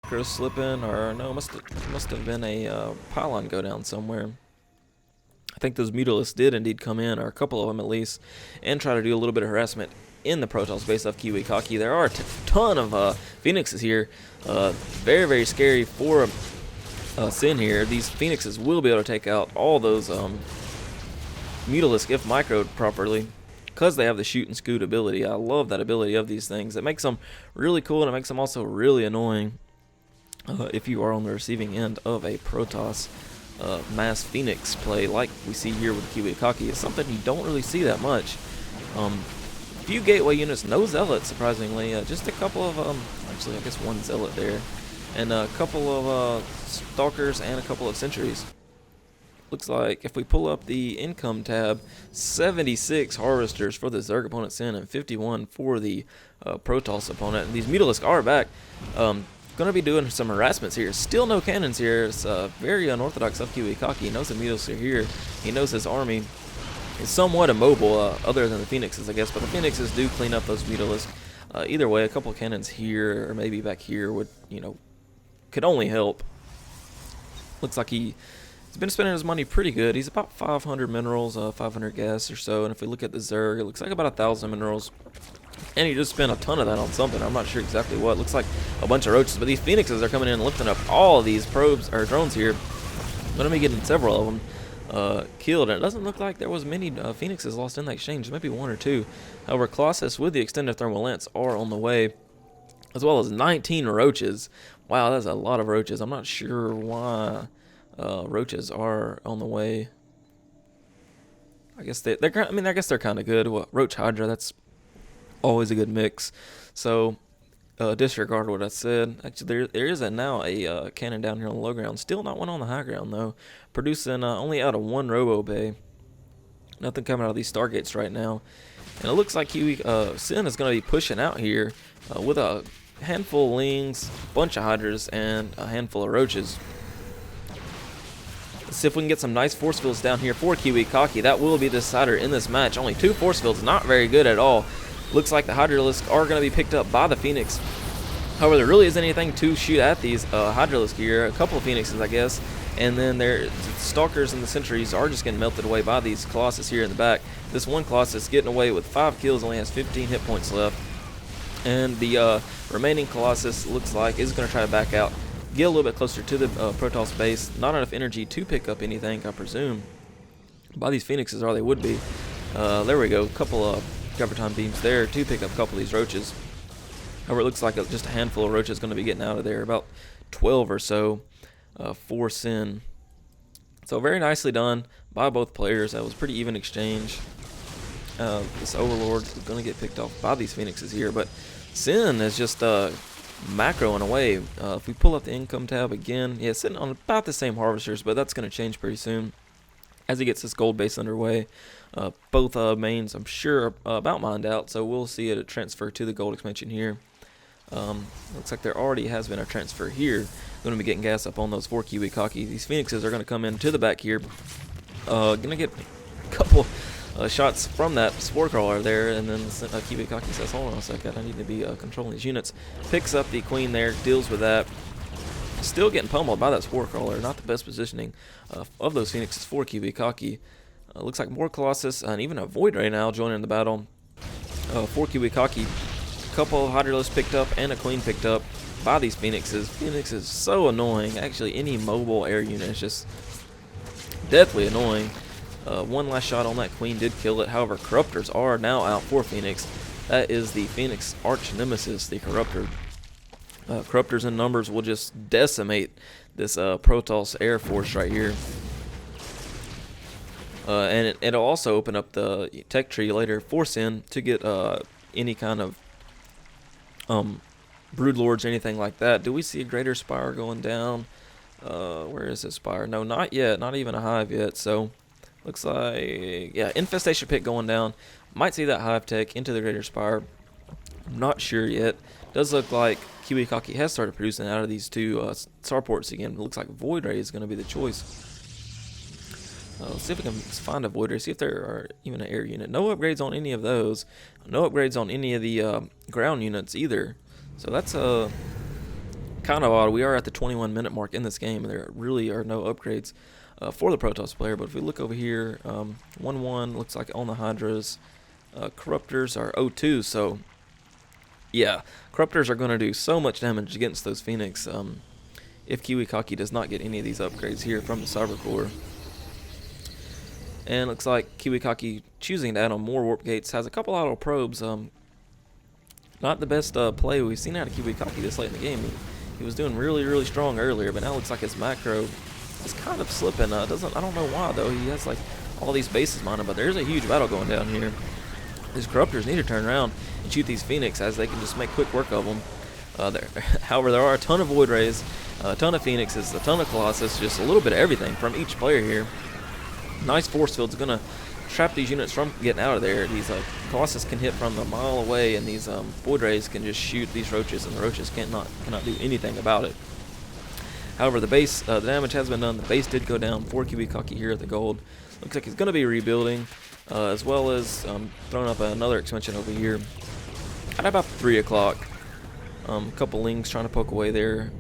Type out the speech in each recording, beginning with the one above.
micro slipping, or no, must have been a pylon go down somewhere. I think those Mutalisks did indeed come in, or a couple of them at least, and try to do a little bit of harassment in the Protoss base of ROOTKiwiKaki. There are a ton of Phoenixes here. Very, very scary for Sin here. These Phoenixes will be able to take out all those Mutalisks if microed properly, because they have the shoot and scoot ability. I love that ability of these things. It makes them really cool, and it makes them also really annoying if you are on the receiving end of a Protoss mass Phoenix play like we see here with ROOTKiwiKaki. It's something you don't really see that much. Few gateway units, no zealots surprisingly, just a couple of actually I guess one zealot there, and a couple of stalkers and a couple of sentries. Looks like if we pull up the income tab, 76 harvesters for the Zerg opponent Sin and 51 for the Protoss opponent. And these Mutalisks are back. Going to be doing some harassments here. Still no cannons here. It's very unorthodox of ROOTKiwiKaki. He knows the Mutalisks are here. He knows his army is somewhat immobile, other than the Phoenixes, I guess. But the Phoenixes do clean up those Mutalisks. Either way, a couple cannons here or maybe back here would, could only help. Looks like he's been spending his money pretty good. He's about 500 minerals, 500 gas or so. And if we look at the Zerg, it looks like about 1,000 minerals. And he just spent a ton of that on something. I'm not sure exactly what. Looks like a bunch of roaches. But these Phoenixes are coming in and lifting up all of these probes or drones here. Going to be getting several of them killed. And it doesn't look like there was many Phoenixes lost in that exchange. Maybe one or two. However, Colossus with the extended thermal lance are on the way, as well as 19 roaches. Wow, that's a lot of roaches. I'm not sure why roaches are on the way. I guess they're kind of good. Roach Hydra, that's always a good mix. So disregard what I said. Actually, there is now a cannon down here on the low ground. Still not one on the high ground though. Producing only out of one Robo Bay. Nothing coming out of these Stargates right now. And it looks like Sin is going to be pushing out here with a handful of Lings, bunch of Hydras, and a handful of Roaches. Let's see if we can get some nice force fields down here for ROOTKiwiKaki. That will be the decider in this match. Only 2 force fields, not very good at all. Looks like the Hydralisks are going to be picked up by the Phoenix. However, there really isn't anything to shoot at these Hydralisks here. A couple of Phoenixes, I guess. And then the Stalkers and the Sentries are just getting melted away by these Colossus here in the back. This one Colossus getting away with 5 kills, only has 15 hit points left. And the remaining Colossus looks like is going to try to back out. Get a little bit closer to the Protoss base. Not enough energy to pick up anything, I presume. By these Phoenixes, or they would be. There we go. A couple of cover time beams there to pick up a couple of these roaches. However, it looks like just a handful of roaches going to be getting out of there. About 12 or so for Sin. So very nicely done by both players. That was pretty even exchange. This Overlord is going to get picked off by these Phoenixes here. But Sin is just macroing away. If we pull up the income tab again, yeah, sitting on about the same harvesters, but that's going to change pretty soon as he gets this gold base underway. Both mains, I'm sure, about mined out, so we'll see it transfer to the gold expansion here. Looks like there already has been a transfer here. Going to be getting gas up on those for ROOTKiwiKaki. These Phoenixes are going to come into the back here. Going to get a couple shots from that Spore Crawler there, and then ROOTKiwiKaki says, hold on a second, I need to be controlling these units. Picks up the Queen there, deals with that. Still getting pummeled by that Spore Crawler. Not the best positioning of those Phoenixes for ROOTKiwiKaki. Looks like more Colossus and even a Void Ray now joining the battle for ROOTKiwiKaki. A couple of Hydralisks picked up and a Queen picked up by these Phoenixes. Phoenix is so annoying. Actually, any mobile air unit is just deathly annoying. One last shot on that Queen did kill it. However, Corruptors are now out for Phoenix. That is the Phoenix arch nemesis, the Corruptor. Corruptors in numbers will just decimate this Protoss Air Force right here. And it'll also open up the tech tree later for Sin to get any kind of Broodlords or anything like that. Do we see a Greater Spire going down? Where is this Spire? No, not yet. Not even a Hive yet. So, looks like, yeah, Infestation Pit going down. Might see that Hive tech into the Greater Spire. I'm not sure yet. Does look like ROOTKiwiKaki has started producing out of these two starports again. It looks like Void Ray is going to be the choice. Let's see if we can find a Void Ray, see if there are even an air unit. No upgrades on any of those. No upgrades on any of the ground units either. So that's kind kind of odd. We are at the 21-minute mark in this game, and there really are no upgrades for the Protoss player. But if we look over here, 1-1 looks like on the Hydras. Corruptors are 0-2, so yeah, Corruptors are going to do so much damage against those Phoenix if KiwiKaki does not get any of these upgrades here from the Cyber Core. And looks like KiwiKaki choosing to add on more warp gates, has a couple auto probes. Not the best play we've seen out of KiwiKaki this late in the game. He was doing really strong earlier, but now it looks like his macro is kind of slipping. I don't know why though. He has like all these bases mined, but there's a huge battle going down here. These Corruptors need to turn around and shoot these Phoenix, as they can just make quick work of them. However, there are a ton of Void Rays, a ton of Phoenixes, a ton of Colossus, just a little bit of everything from each player here. Nice force field's gonna trap these units from getting out of there. These Colossus can hit from a mile away, and these Void Rays can just shoot these Roaches, and the Roaches cannot do anything about it. However, the base, the damage has been done. The base did go down for KiwiKaki here at the gold. Looks like he's going to be rebuilding, as well as throwing up another expansion over here at about 3 o'clock. A couple Lings trying to poke away there.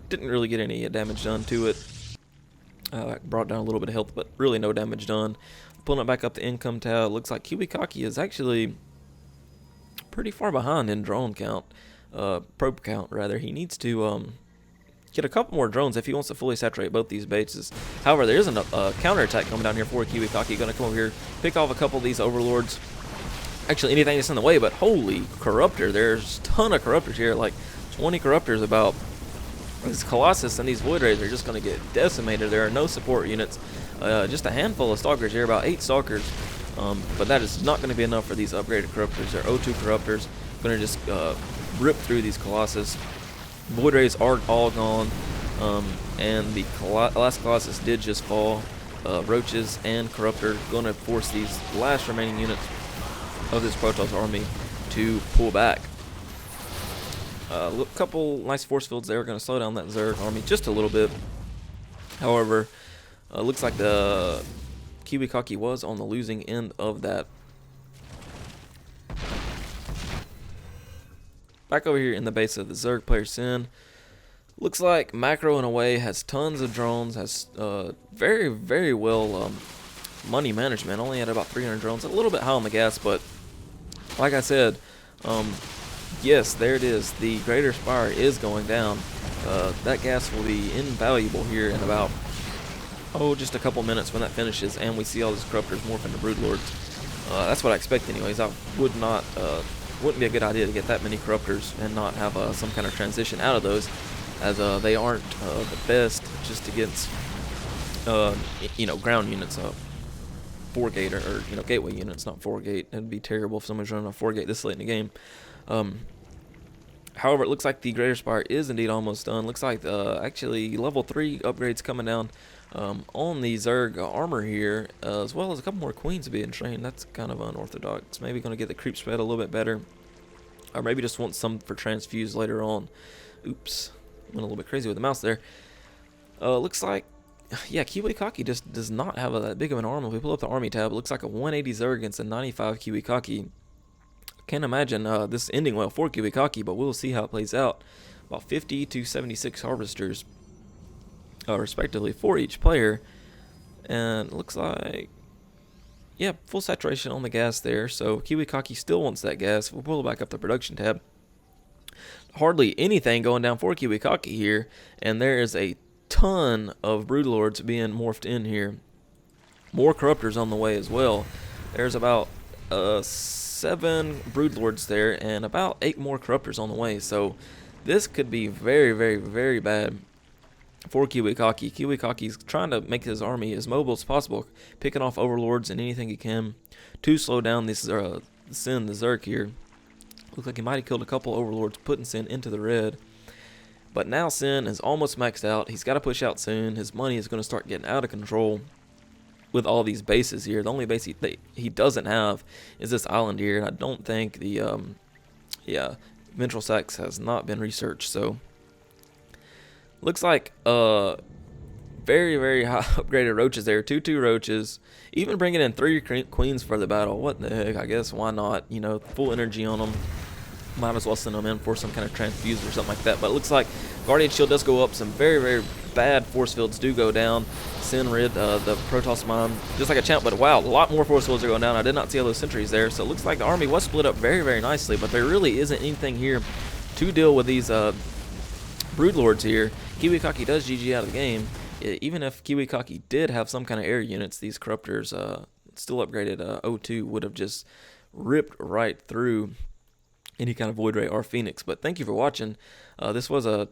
Didn't really get any damage done to it. Brought down a little bit of health, but really no damage done. Pulling it back up the income tab. Looks like KiwiKaki is actually pretty far behind in drone count. Probe count, rather. He needs to get a couple more drones if he wants to fully saturate both these bases. However, there is a counterattack coming down here for KiwiKaki. Going to come over here, pick off a couple of these Overlords. Actually, anything that's in the way, but holy Corruptor. There's a ton of Corruptors here, like 20 Corruptors about. These Colossus and these Void Rays are just going to get decimated. There are no support units. Just a handful of Stalkers here, about 8 Stalkers. But that is not going to be enough for these upgraded Corruptors. They're 0-2 Corruptors. Going to just rip through these Colossus. Void Rays are all gone, and the last Colossus did just fall. Roaches and Corruptor going to force these last remaining units of this Protoss army to pull back. A couple nice force fields there are going to slow down that Zerg army just a little bit. However, looks like the KiwiKaki was on the losing end of that. Back over here in the base of the Zerg player Sin. Looks like Macro in a way has tons of drones, has very well money management. Only at about 300 drones, a little bit high on the gas, but like I said, yes, there it is. The Greater Spire is going down. That gas will be invaluable here in about just a couple minutes when that finishes, and we see all these Corruptors morph into Broodlords. That's what I expect, anyways. I would not. Wouldn't be a good idea to get that many Corruptors and not have some kind of transition out of those, as they aren't the best just against ground units. 4-gate or gateway units, not 4-gate. It'd be terrible if someone's running a 4-gate this late in the game. However, it looks like the Greater Spire is indeed almost done. Looks like actually level 3 upgrades coming down on the Zerg armor here, as well as a couple more queens being trained. That's kind of unorthodox. Maybe going to get the creep spread a little bit better, or maybe just want some for transfuse later on. Oops, went a little bit crazy with the mouse there. Looks like, yeah, KiwiKaki just does not have that big of an army. If we pull up the army tab, it looks like a 180 Zerg against a 95 KiwiKaki. Can't imagine this ending well for KiwiKaki, but we'll see how it plays out. About 50 to 76 Harvesters, respectively, for each player. And it looks like, yeah, full saturation on the gas there. So KiwiKaki still wants that gas. We'll pull back up the production tab. Hardly anything going down for KiwiKaki here, and there is a ton of Broodlords being morphed in here. More Corruptors on the way as well. There's about 7 Broodlords there and about 8 more Corruptors on the way. So this could be very bad for KiwiKaki. KiwiKaki's trying to make his army as mobile as possible, picking off Overlords and anything he can to slow down this Sin, the Zerg here. Looks like he might have killed a couple Overlords, putting Sin into the red. But now Sin is almost maxed out. He's got to push out soon. His money is going to start getting out of control with all these bases here. The only base he doesn't have is this island here, and I don't think the Ventral Sacs has not been researched. So looks like very high upgraded Roaches there. 2-2 Roaches, even bringing in 3 queens for the battle. What the heck? I guess why not? Full energy on them. Might as well send them in for some kind of transfuse or something like that. But it looks like Guardian Shield does go up. Some very, very bad force fields do go down. Sinrid, the Protoss Mine, just like a champ. But wow, a lot more force fields are going down. I did not see all those sentries there. So it looks like the army was split up very, very nicely. But there really isn't anything here to deal with these Broodlords here. KiwiKaki does GG out of the game. Even if KiwiKaki did have some kind of air units, these Corruptors, still upgraded O2, would have just ripped right through any kind of Void Ray or Phoenix. But thank you for watching. This was a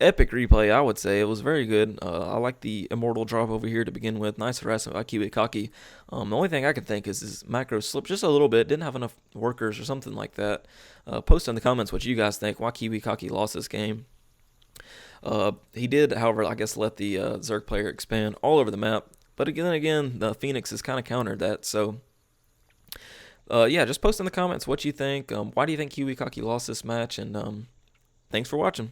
epic replay, I would say. It was very good. I like the Immortal drop over here to begin with. Nice harassment by KiwiKaki. The only thing I could think is his macro slipped just a little bit. Didn't have enough workers or something like that. Post in the comments what you guys think. Why KiwiKaki lost this game. He did, however, I guess let the Zerg player expand all over the map. But again, the Phoenix has kind of countered that. So yeah, just post in the comments what you think. Why do you think KiwiKaki lost this match? And thanks for watching.